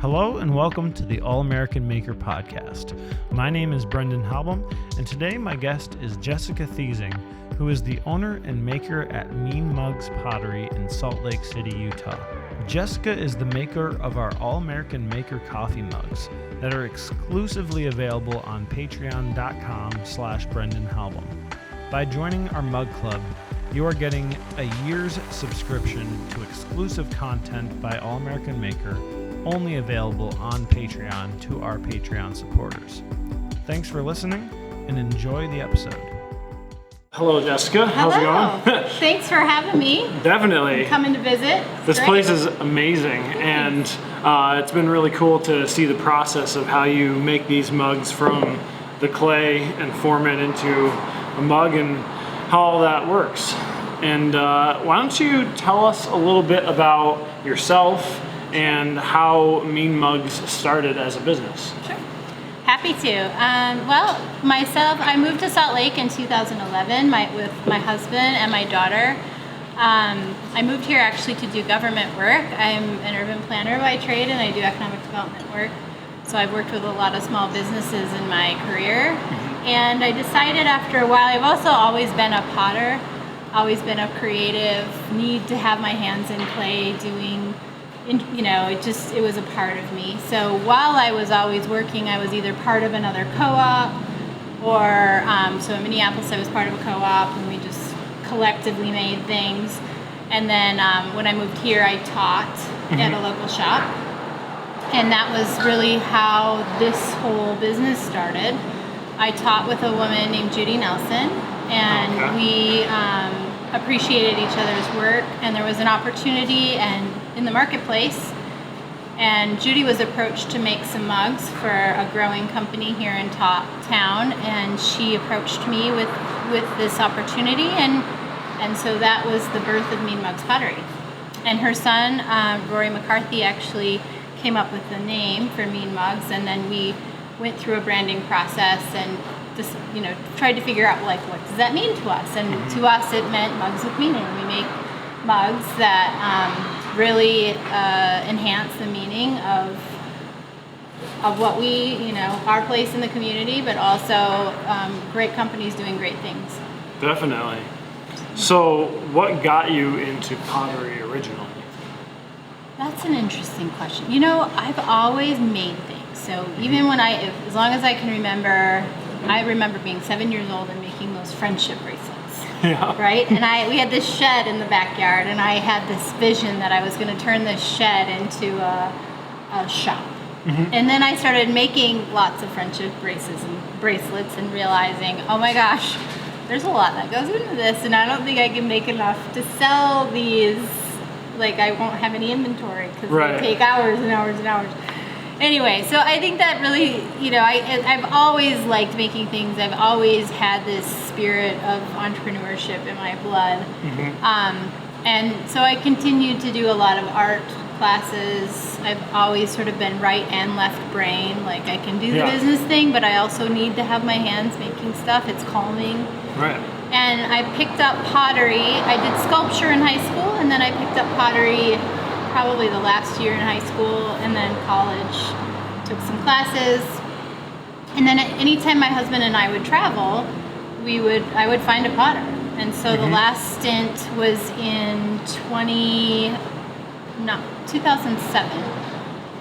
Hello and welcome to the All-American Maker Podcast. My name is Brendan Halbum, and today my guest is Jessica Thesinge, who is the owner and maker at Mean Mugs Pottery in Salt Lake City, Utah. Jessica is the maker of our All-American Maker coffee mugs that are exclusively available on patreon.com/Brendan Halbum. By joining our mug club, you are getting a year's subscription to exclusive content by All-American Maker, only available on Patreon to our Patreon supporters. Thanks for listening and enjoy the episode. Hello, Jessica. Hello. How's it going? Thanks for having me. Definitely. Coming to visit. This place is amazing, and it's been really cool to see the process of how you make these mugs from the clay and form it into a mug and how all that works. And why don't you tell us a little bit about yourself and how Mean Mugs started as a business? Sure. Happy to. Well, myself, I moved to Salt Lake in 2011 with my husband and my daughter. I moved here actually to do government work. I'm an urban planner by trade and I do economic development work. So I've worked with a lot of small businesses in my career. And I decided after a while, I've also always been a potter, always been a creative, need to have my hands in clay doing, it was a part of me. So while I was always working, I was either part of another co-op or, so in Minneapolis I was part of a co-op and we just collectively made things. And then when I moved here, I taught at a local shop. And that was really how this whole business started. I taught with a woman named Judy Nelson, and we appreciated each other's work, and there was an opportunity in the marketplace, and Judy was approached to make some mugs for a growing company here in town, and she approached me with this opportunity, and so that was the birth of Mean Mugs Pottery. And her son, Rory McCarthy, actually came up with the name for Mean Mugs, and then we went through a branding process and just, tried to figure out, what does that mean to us? And to us, it meant mugs with meaning. We make mugs that really enhance the meaning of what we, our place in the community, but also great companies doing great things. Definitely. So what got you into pottery originally? That's an interesting question. I've always made things. So even as long as I can remember, I remember being 7 years old and making those friendship bracelets. Yeah. Right? And we had this shed in the backyard, and I had this vision that I was going to turn this shed into a shop. And then I started making lots of friendship bracelets and realizing, oh my gosh, there's a lot that goes into this, and I don't think I can make enough to sell these. I won't have any inventory because they take hours and hours and hours. Anyway, so I think that really, I've always liked making things. I've always had this spirit of entrepreneurship in my blood. And so I continued to do a lot of art classes. I've always sort of been right and left brain. I can do the business thing, but I also need to have my hands making stuff. It's calming. Right. And I picked up pottery. I did sculpture in high school, and then I picked up pottery probably the last year in high school, and then college. Took some classes. And then anytime my husband and I would travel, I would find a potter. And so the last stint was in 2007.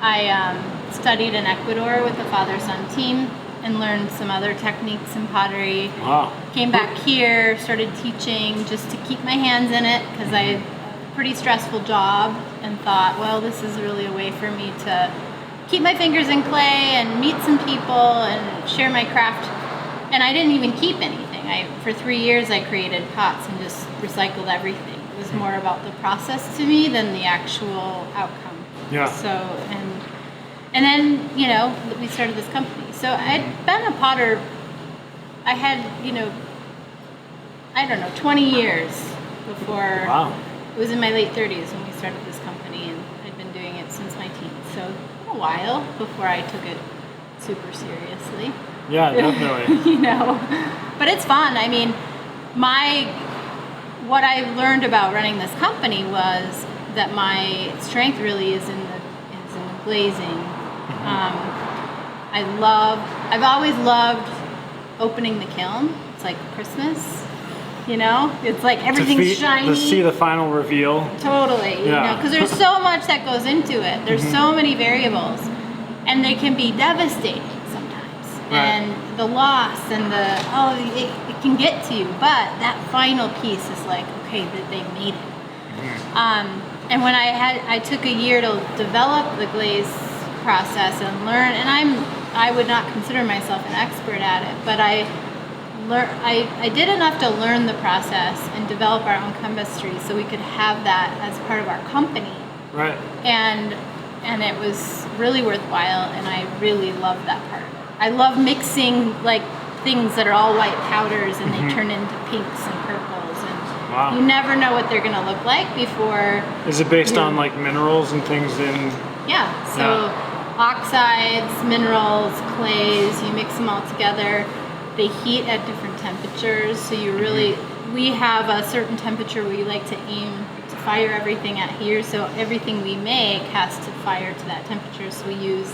I studied in Ecuador with the father-son team and learned some other techniques in pottery. Wow. Came back here, started teaching just to keep my hands in it because I had a pretty stressful job and thought, well, this is really a way for me to keep my fingers in clay and meet some people and share my craft. And I didn't even keep anything. For 3 years, I created pots and just recycled everything. It was more about the process to me than the actual outcome. Yeah. So, and then, we started this company. So I'd been a potter, I had, 20 years before. Wow. It was in my late 30s when we started this company, and I'd been doing it since my teens. So a while before I took it super seriously. Yeah, definitely. But it's fun. I mean, what I learned about running this company was that my strength really is in the glazing. I've always loved opening the kiln. It's like Christmas, you know? It's like everything's shiny. To see the final reveal. Totally, you know, because there's so much that goes into it. There's so many variables, and they can be devastating sometimes. Right. And the loss and it can get to you, but that final piece is like, okay, that they made it. And when I took a year to develop the glaze process and learn, and I would not consider myself an expert at it, but I did enough to learn the process and develop our own chemistry so we could have that as part of our company. Right. And it was really worthwhile, and I really love that part. I love mixing like things that are all white powders and they turn into pinks and purples, and wow. You never know what they're gonna look like before. Is it based on like minerals and things in? Yeah. So oxides, minerals, clays, you mix them all together. They heat at different temperatures, so you really, we have a certain temperature we like to aim to fire everything at here, so everything we make has to fire to that temperature, so we use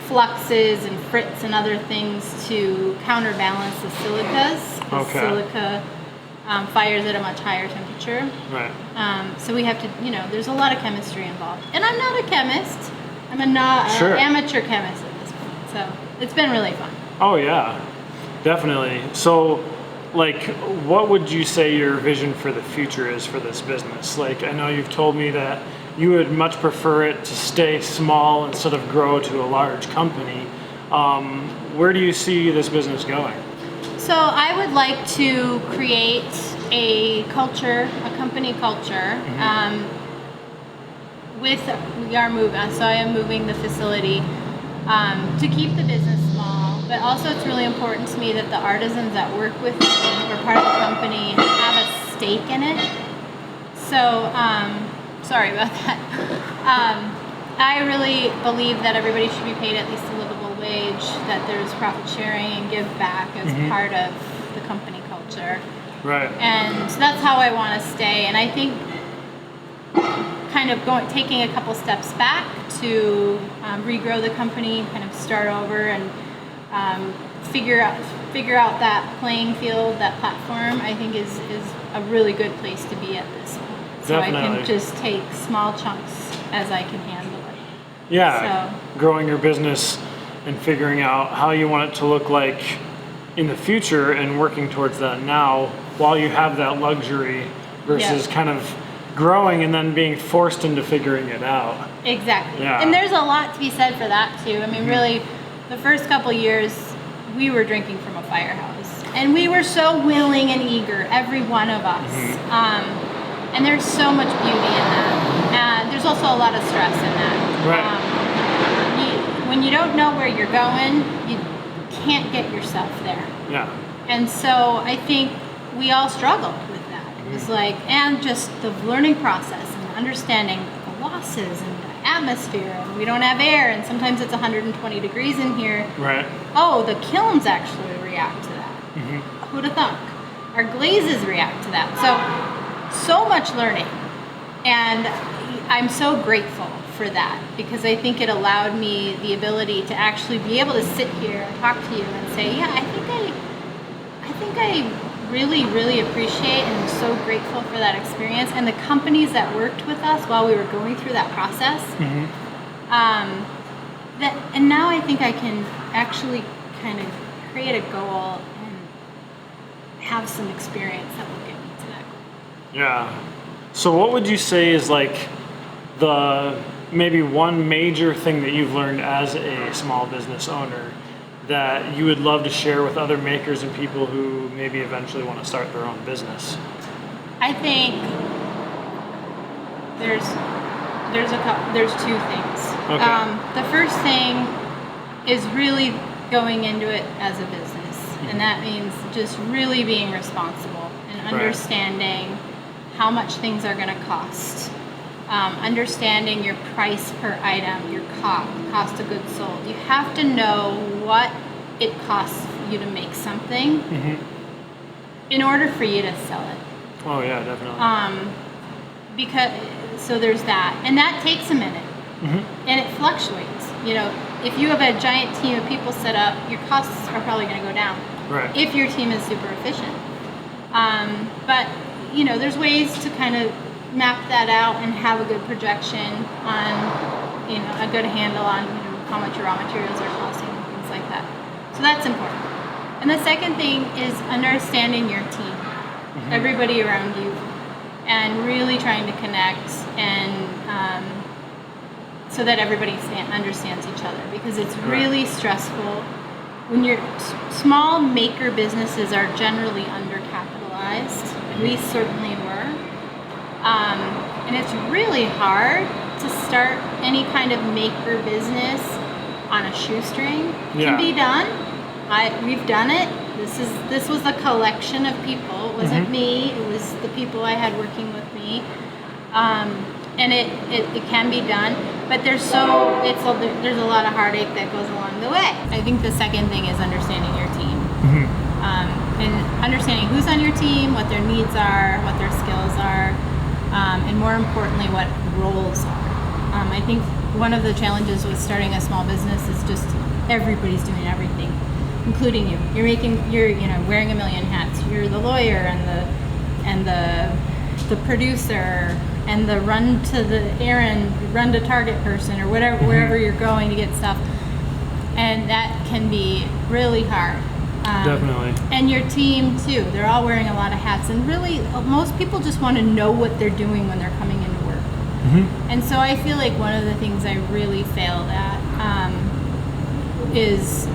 fluxes and frits and other things to counterbalance the silicas. The silica fires at a much higher temperature. Right. So we have to, there's a lot of chemistry involved. And I'm not a chemist. I'm an amateur chemist at this point, so it's been really fun. Oh yeah, definitely. So, like, what would you say your vision for the future is for this business? Like, I know you've told me that you would much prefer it to stay small instead of grow to a large company. Where do you see this business going? So I would like to create a culture, a company culture. We are moving, so I am moving the facility to keep the business small, but also it's really important to me that the artisans that work with me or part of the company have a stake in it. So, sorry about that. I really believe that everybody should be paid at least a livable wage, that there's profit sharing and give back as part of the company culture. Right. And that's how I want to stay. And I think kind of taking a couple steps back to regrow the company, kind of start over and figure out that playing field, that platform, I think is a really good place to be at this point. So Definitely. I can just take small chunks as I can handle it. Yeah, So, growing your business and figuring out how you want it to look like in the future and working towards that now while you have that luxury versus kind of growing and then being forced into figuring it out. Exactly. Yeah. And there's a lot to be said for that too. I mean, really, the first couple years we were drinking from a firehouse and we were so willing and eager, every one of us. And there's so much beauty in that. And there's also a lot of stress in that. Right. When you don't know where you're going, you can't get yourself there. Yeah. And so I think we all struggled with that. It was like, and just the learning process and understanding the losses and the atmosphere, and we don't have air, and sometimes it's 120 degrees in here. Right. Oh, the kilns actually react to that. Who'd have thunk? Our glazes react to that. So much learning. And I'm so grateful for that because I think it allowed me the ability to actually be able to sit here and talk to you and say, yeah, I think I really, really appreciate and am so grateful for that experience and the companies that worked with us while we were going through that process. And now I think I can actually kind of create a goal and have some experience that will get me to that goal. Yeah. So what would you say is like the maybe one major thing that you've learned as a small business owner that you would love to share with other makers and people who maybe eventually want to start their own business? I think there's two things. Okay. The first thing is really going into it as a business, and that means just really being responsible and understanding how much things are going to cost. Understanding your price per item, your cost of goods sold. You have to know what it costs you to make something in order for you to sell it. Oh yeah, definitely. So there's that, and that takes a minute. And it fluctuates. You know, if you have a giant team of people set up, your costs are probably going to go down. Right. If your team is super efficient. But, you know, there's ways to kind of map that out and have a good projection on, you know, a good handle on, you know, how much your raw materials are costing and things like that. So that's important. And the second thing is understanding your team, everybody around you, and really trying to connect and so that everybody understands each other, because it's really stressful when your small maker businesses are generally undercapitalized. We certainly were. And it's really hard to start any kind of maker business on a shoestring. It can be done. We've done it. This was a collection of people. It wasn't me. It was the people I had working with me. And it can be done, but there's a lot of heartache that goes along the way. I think the second thing is understanding your team. And understanding who's on your team, what their needs are, what their skills are, and more importantly, what roles are. I think one of the challenges with starting a small business is just everybody's doing everything, including you. You're wearing a million hats. You're the lawyer and the producer and the run to Target person or whatever, wherever you're going to get stuff. And that can be really hard. Definitely. And your team too. They're all wearing a lot of hats, and really most people just want to know what they're doing when they're coming into work. And so I feel like one of the things I really failed at is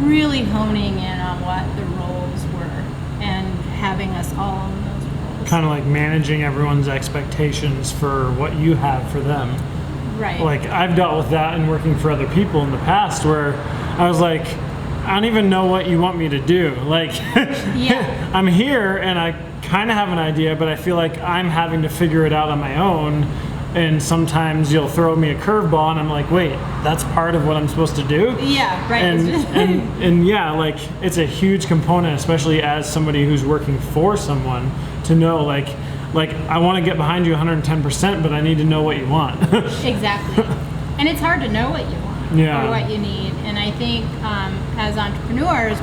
really honing in on what the roles were and having us all own those roles. Kind of like managing everyone's expectations for what you have for them. Right. Like I've dealt with that in working for other people in the past, where I was like, I don't even know what you want me to do. Like, I'm here and I kind of have an idea, but I feel like I'm having to figure it out on my own. And sometimes you'll throw me a curveball and I'm like, wait, that's part of what I'm supposed to do? Yeah, right. And yeah, like it's a huge component, especially as somebody who's working for someone, to know like I want to get behind you 110%, but I need to know what you want. Exactly. And it's hard to know what you want or what you need. And I think as entrepreneurs,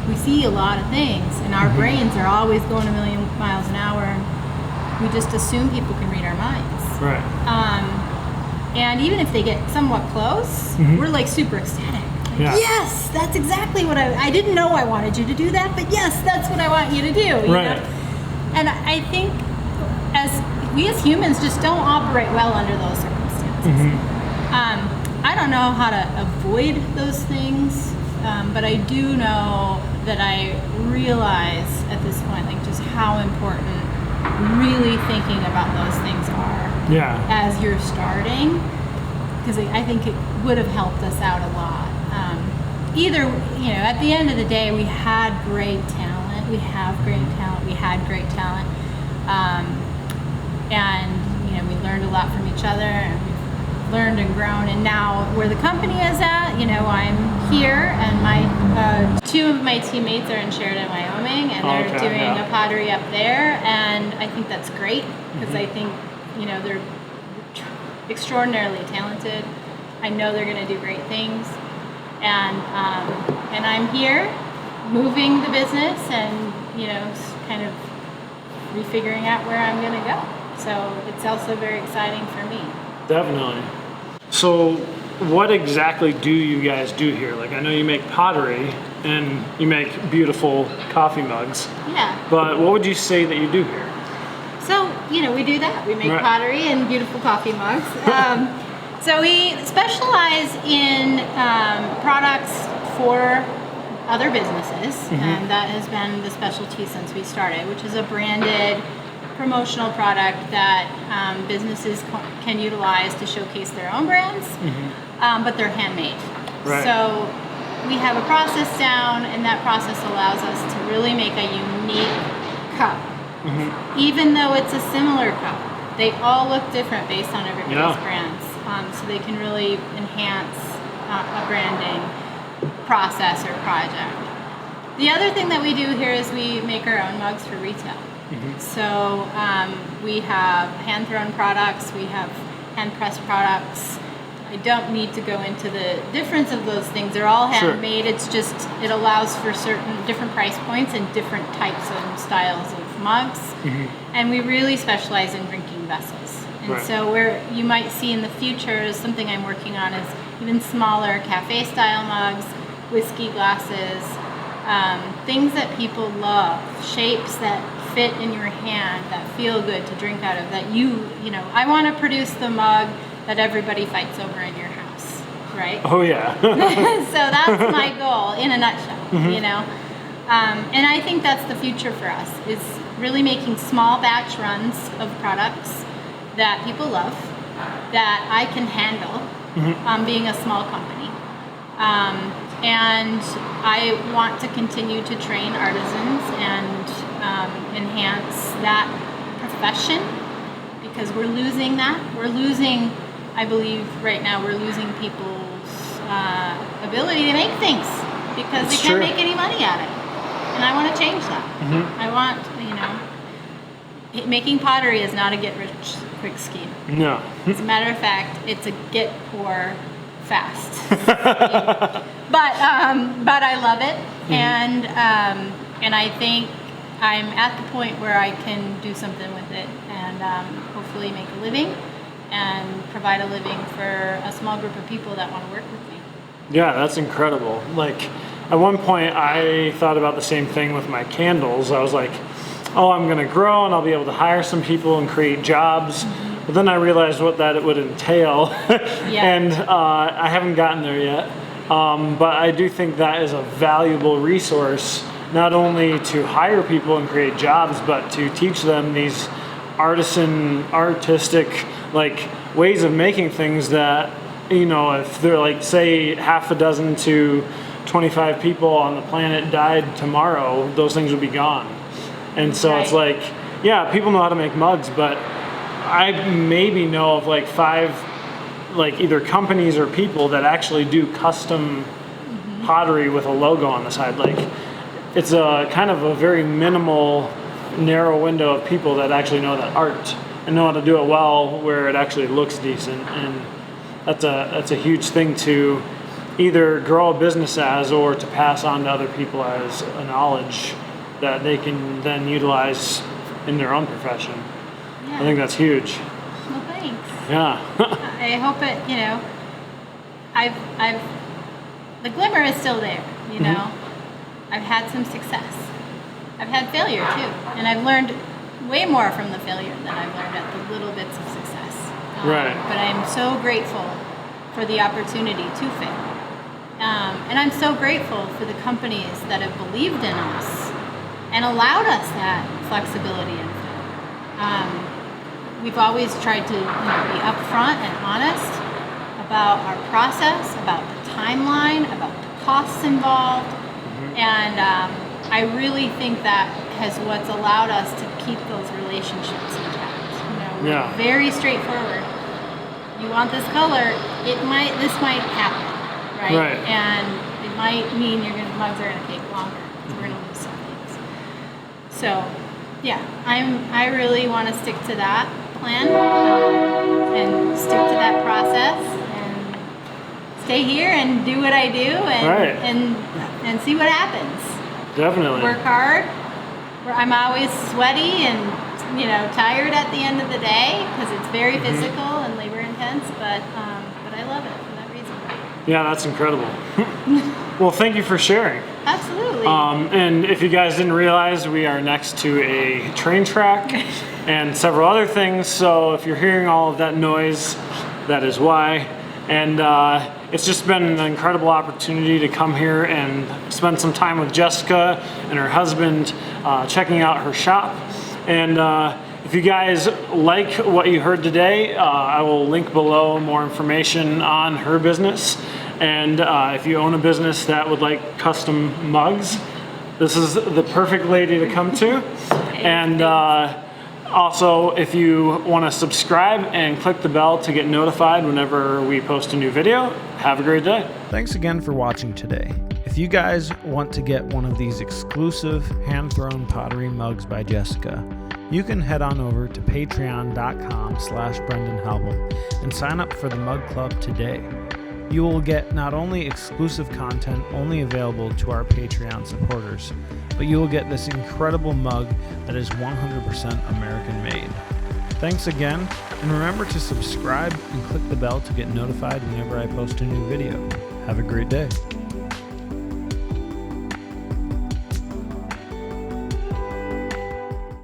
we see a lot of things, and our brains are always going a million miles an hour, and we just assume people can read our minds. Right. And even if they get somewhat close, we're like super ecstatic. Yes, that's exactly what I didn't know I wanted you to do that, but yes, that's what I want you to do. You know? And I think we as humans just don't operate well under those circumstances. I don't know how to avoid those things, but I do know that I realize at this point, like, just how important really thinking about those things are as you're starting, because I think it would have helped us out a lot. At the end of the day, we had great talent. We have great talent. We had great talent. And we learned a lot from each other, and we've learned and grown. And now where the company is at, I'm here, and my two of my teammates are in Sheridan, Wyoming, and they're doing a pottery up there. And I think that's great, because I think, they're extraordinarily talented. I know they're going to do great things. And I'm here moving the business and, kind of refiguring out where I'm going to go. So it's also very exciting for me. Definitely. So what exactly do you guys do here? Like, I know you make pottery and you make beautiful coffee mugs. Yeah. But what would you say that you do here? So, we do that. We make pottery and beautiful coffee mugs. So we specialize in products for other businesses, and that has been the specialty since we started, which is a branded promotional product that businesses can utilize to showcase their own brands, but they're handmade. Right. So we have a process down, and that process allows us to really make a unique cup. Even though it's a similar cup, they all look different based on everybody's brands. So they can really enhance a branding process or project. The other thing that we do here is we make our own mugs for retail. So we have hand-thrown products, we have hand pressed products. I don't need to go into the difference of those things. They're all handmade. Sure. It's just, it allows for certain different price points and different types and styles of mugs. Mm-hmm. And we really specialize in drinking vessels. And so where you might see in the future, something I'm working on is even smaller cafe style mugs, whiskey glasses, things that people love, shapes that fit in your hand, that feel good to drink out of, that you know, I want to produce the mug that everybody fights over in your house, right? Oh yeah. So that's my goal in a nutshell, mm-hmm. you know? And I think that's the future for us, is really making small batch runs of products that people love, that I can handle, mm-hmm. Being a small company. And I want to continue to train artisans and enhance that profession, because we're losing that. We're losing, I believe right now, we're losing people's ability to make things because they can't make any money at it. And I want to change that. Mm-hmm. I want, you know, making pottery is not a get-rich-quick scheme. No. As a matter of fact, it's a get-poor fast scheme. But I love it, mm-hmm. And I think I'm at the point where I can do something with it and hopefully make a living and provide a living for a small group of people that want to work with me. Yeah, that's incredible. Like, at one point I thought about the same thing with my candles. I was like, oh, I'm gonna grow and I'll be able to hire some people and create jobs. Mm-hmm. But then I realized what that would entail. Yeah. And I haven't gotten there yet. But I do think that is a valuable resource, not only to hire people and create jobs, but to teach them these artistic like ways of making things that, you know, if they're like, say, half a dozen to 25 people on the planet died tomorrow, those things would be gone. And so It's like, yeah, people know how to make mugs, but I maybe know of like 5 like either companies or people that actually do custom mm-hmm. pottery with a logo on the side. Like, it's a kind of a very minimal, narrow window of people that actually know that art and know how to do it well, where it actually looks decent. And that's a huge thing to either grow a business as, or to pass on to other people as a knowledge that they can then utilize in their own profession. Yeah. I think that's huge. Well, thanks. Yeah. I hope it, you know, the glimmer is still there, you know. Mm-hmm. I've had some success. I've had failure too. And I've learned way more from the failure than I've learned at the little bits of success. Right. But I'm so grateful for the opportunity to fail. And I'm so grateful for the companies that have believed in us and allowed us that flexibility and failure. We've always tried to, you know, be upfront and honest about our process, about the timeline, about the costs involved, mm-hmm. and I really think that has what's allowed us to keep those relationships intact. You know, we're very straightforward. You want this color? This might happen, right? And it might mean mugs are gonna take longer. We're gonna lose some things. So, yeah, I really want to stick to that plan and stick to that process and stay here and do what I do and see what happens. Definitely. Work hard. I'm always sweaty and, you know, tired at the end of the day because it's very mm-hmm. physical and labor intense, but I love it for that reason. Yeah, that's incredible. Well, thank you for sharing. Absolutely. And if you guys didn't realize, we are next to a train track and several other things. So if you're hearing all of that noise, that is why. And it's just been an incredible opportunity to come here and spend some time with Jessica and her husband, checking out her shop. And if you guys like what you heard today, I will link below more information on her business. And if you own a business that would like custom mugs, this is the perfect lady to come to. And also, if you want to subscribe and click the bell to get notified whenever we post a new video, have a great day. Thanks again for watching today. If you guys want to get one of these exclusive hand-thrown pottery mugs by Jessica, you can head on over to patreon.com/BrendanHalbum and sign up for the Mug Club today. You will get not only exclusive content only available to our Patreon supporters, but you will get this incredible mug that is 100% American made. Thanks again, and remember to subscribe and click the bell to get notified whenever I post a new video. Have a great day.